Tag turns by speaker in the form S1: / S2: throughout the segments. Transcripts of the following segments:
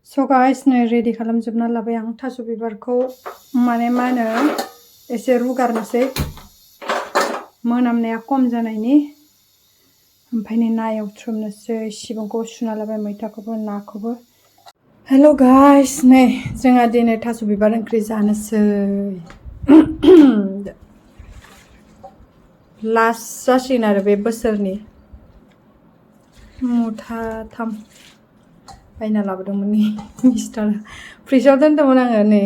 S1: So guys, नै ready खालामजोबना लाबाय आं थास' बिबारखौ माने मा होनो एसे रुगारनोसै मोनामनाया खम जानायनि ओमफ्राय नै ना एवथ्रमनोसै सिबुंखौ सुना लाबाय मैथाखौबो नाखौबो हेल' गाइस नै जोंहा दिनै थास' बिबार ओंख्रि जानोसै लास्ट जासिगोन आरो बे बोसोरनि मुथाथाम बायना लाबोदोंमोन नै मिस्टार फ्रिजआव दोनदोंमोन आङो नै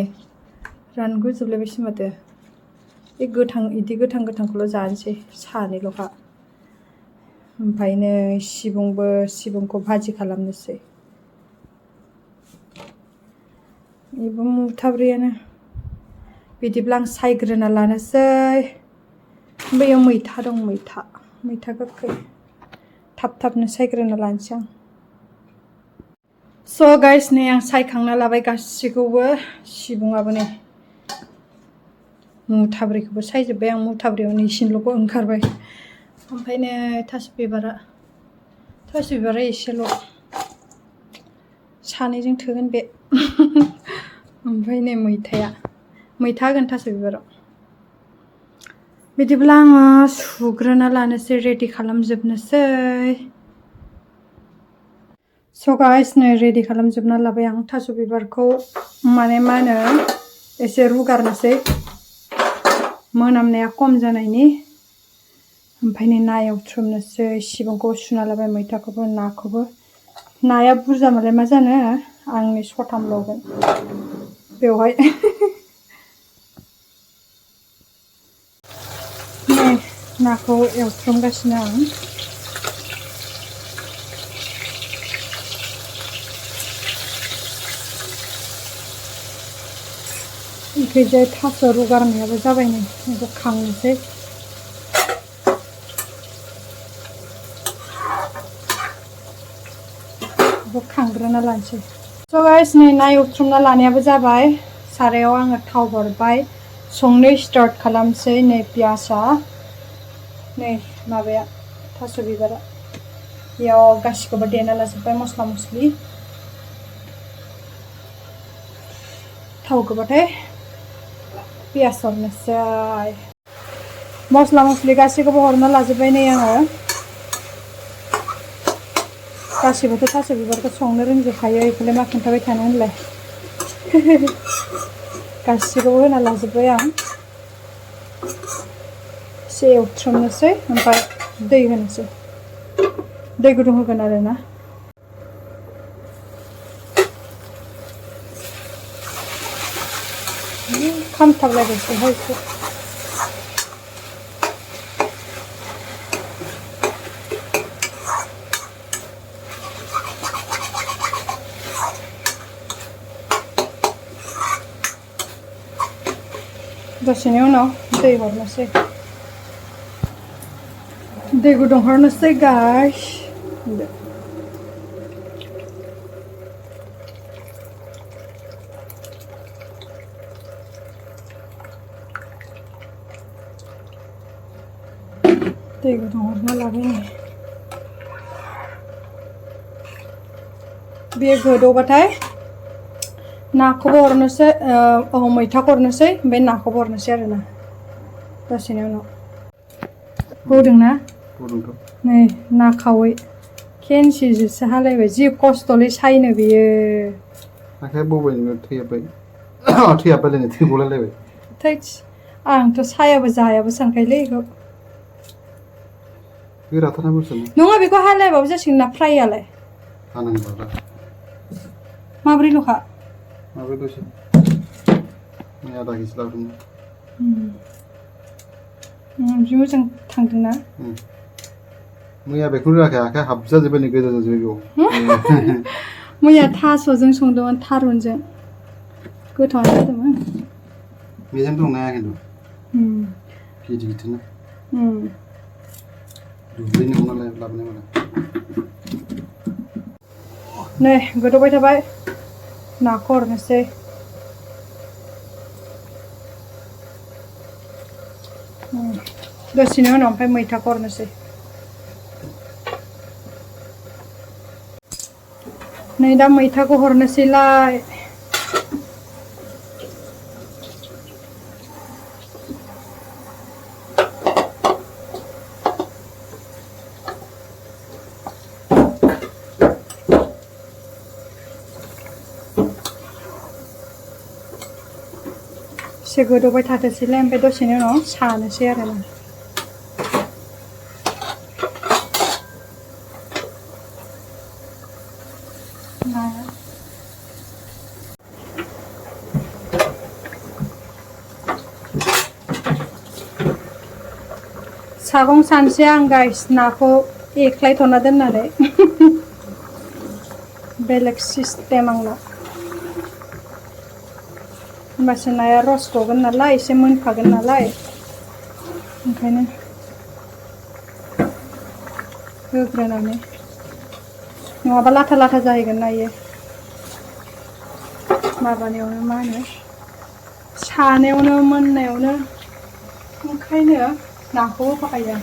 S1: रानगुजोबलायबायसो माथो बे गोथां इदि गोथां गोथांखौल' जानोसै सानैल'खा ओमफ्राय नै सिबुंखौ भाजि खालामनोसै बेबो मुथाब्रैयानो बिदिब्ला आं सायग्रोना लानोसै बैयाव मैथा दं मैथा गोखै थाब-थाबनो सायग्रोना लानोसै आं स' गाइस नै आं सायखांना लाबाय गासिखौबो सिबुङाबो नै मुथाब्रैखौबो सायजोब्बाय आं मुथाब्रैयावनो इसेल'खौ ओंखारबाय ओमफ्राय नै थास' बिबारा एसेल' सानैजों थोगोन बे ओमफ्राय नै मैथा होगोन थास' बिबाराव बिदिब्ला आङो सुग्रोना लानोसै रेडि खालामजोबनोसै स' गाइस नै रेडि खालामजोबना लाबाय आं थास' बिबारखौ माने मा होनो एसे रुगारनोसै मोनामनाया खम जानायनि ओमफ्राय नै ना एवथ्रमनोसै सिबुंखौ सुना लाबाय मैथाखौबो नाखौबो नाया बुरजामालाय मा जानो आंनि सथामल' होगोन बेवहाय नै नाखौ एवथ्रमगासिनो आं ओंख्रिजाय थास' रुगारनायाबो जाबाय नै बेखौ खांनोसै बेखौ खांग्रोना लानोसै स' गाइस नै ना एवथ्रमना लानायाबो जाबाय सारायाव आङो थाव हरबाय संनो स्टार्ट खालामसै नै पियासआ नै माबाया थास' बिबारा बेयाव गासिखौबो देना लाजोब्बाय मस्ला मस्लि थाव गोबाथाय पियास हरनोसै मस्ला मस्लि गासैखौबो हरना लाजोब्बाय नै आङो गासिबोथ' थास' बिबारखौ संनो रोंजोबखायो बेखौलाय मा खोन्थाबाय थानो होनलाय गासिखौबो होना लाजोब्बाय आं एसे एवथ्रमनोसै ओमफ्राय दै होनोसै दै गुदुं होगोन आरोना खामथाबलायबायसोहाय एसे दसेनि उनाव दै हरनोसै दै गुदुं हरनोसै गाइस दै गुदुं हरना लाबाय नै बे गोदौबाथाय नाखौबो हरनोसै मैथाखौ हरनोसै ओमफ्राय नाखौबो हरनोसै आरोना दसेनि उनाव गदोंना नै ना खावै खेनसेसो हालायबाय जि खस्थ'लै सायनो बेयो
S2: आखाइ बौबाय नोङो थैहाबबायलायनो थै गलायलायबाय
S1: थैस आंथ' सायाबो जायाबो सानखायोलै बेखौ
S2: गोराथारना बुस्थुआ
S1: नङा बेखौ हालायबाबो जासिगोन ना फ्राइयालाय
S2: हानांगौब्रा
S1: माब्रैल'खा
S2: माबा दसे आधा केजि लाबोदोंमोन
S1: जि मोजां थांदोंना
S2: मैया बेखौनो रोङाखै आखाइ हाबजाजोब्बाय नै गोजा जाजोब्बाय बेयाव
S1: मैया थास'जों संदोंमोन थारुनजों गोथावानो जादोंमोन
S2: मेजेम दंना खिन्थु गिदिर गिदिरना दुब्लिनि हमना लाबोनाय मालाय
S1: नै गोदौबाय थाबाय नाखौ हरनोसै दसेनि उनाव ओमफ्राय मैथाखौ हरनोसै नै दा मैथाखौ हरनोसैलाय एसे गोदौबाय थाथोंसैलाय ओमफ्राय दसेनि उनाव सानोसै आरोना सागं सानसै आं गाइस नाखौ एख्लायथ'ना दोननानै बेलेग सिस्टेम आंना होमबासो नाया रस गगोन नालाय एसे मोनखागोन नालाय ओंखायनो होग्रोनानै नङाबा लाथा लाथा जाहैगोन ना इयो माबानायावनो मा होनो सानायावनो मोननायावनो ओंखायनो नाखौ होफाखायो आं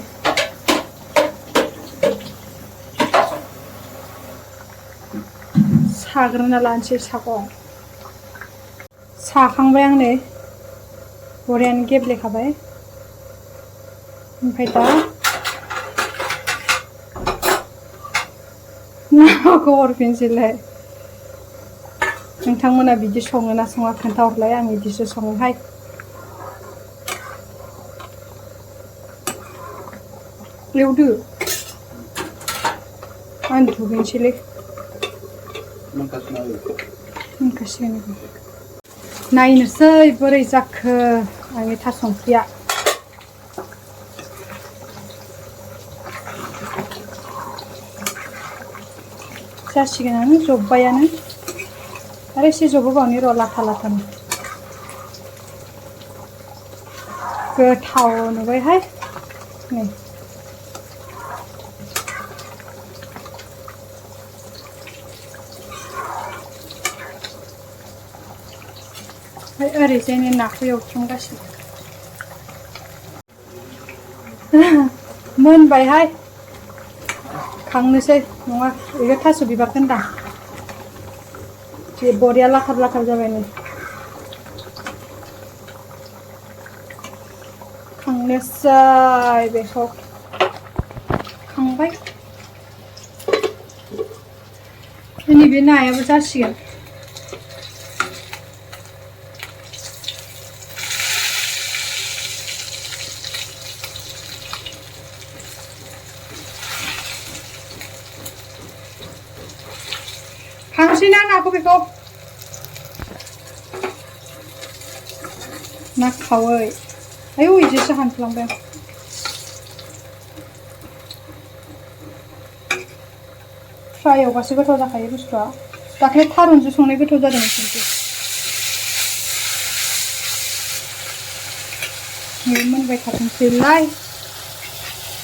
S1: साग्रोना लानोसै सागं साखांबाय आं नै बरियानो गेब्लेखाबाय ओमफ्राय दा नाखौ हरफिनसैलाय नोंथांमोना बिदि सङो ना सङा खोन्थाहरलाय आं बिदिसो सङोहाय एवदो आं दुगैनोसैलै मोनखासिगोन नायनोसै बोरै जाखो आंनि थास ओंख्रिया जासिगोनानो जब्बायानो आरो एसे जबहोबावनि र' लाथा लाथानो गोथाव नुबायहाय नै ओमफ्राय ओरैजायनो नाखौ एवथ्रमगासिनो मोनबायहाय खांनोसै नङा बेयो थास' बिबारखौ होनदां जे बरिया लाथाब लाथाब जाबाय नै खांनोसै बेखौ खांबाय नैबे नायाबो जासिगोन खांसै ना नाखौ बेखौ ना खावै आयौ इदिसो हानफ्लांबाय आं फ्राय एवबासो गोथाव जाखायो बुस्थुआ दाख्लै थारुनजों संनाय गोथाव जादों खिन्थु बे मोनबाय थाथोंसैलाय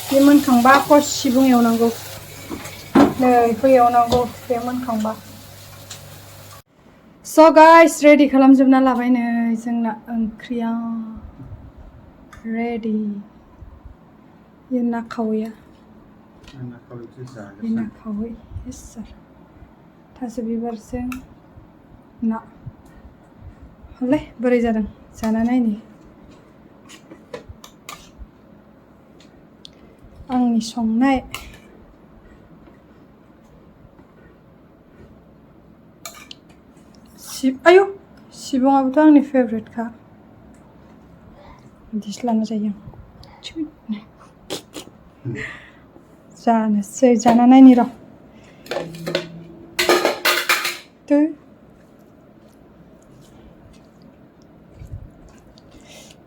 S1: बे मोनखांबा पस्ट सिबुं एवनांगौ नै बेखौ एवनांगौ बे मोनखांबा स' गाइस रेडि खालामजोबना लाबाय नै जोंना ओंख्रिया रेडि बे ना खावैया बे ना खावै सार थास' बिबारजों ना हले बोरै जादों जाना नायनि आंनि संनाय आयौ सिबुङाबोथ' आंनि फेभरेटखा बिदिसो लाना जायो आं जानोसै जाना नायनि र'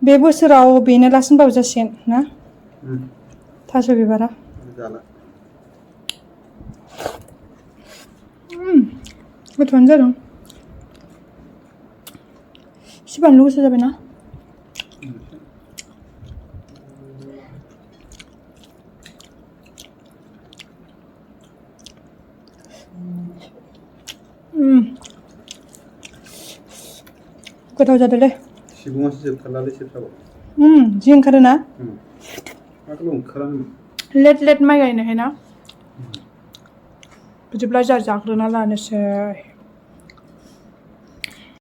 S1: बे बोसोराव बेनो लास्ट होनबाबो जासिगोन ना थास' बिबारा गोथावानो जादों एसे बानलु गोसा जाबायना गोथाव जादोंलै
S2: सिबुङासो जोबथारलालै सेबसाबो
S1: जि ओंखारोना
S2: आगोलाव ओंखारामोन
S1: लेट लेट माइ गायनायखाय ना बिदिब्ला जोंहा जाग्रोना लानोसै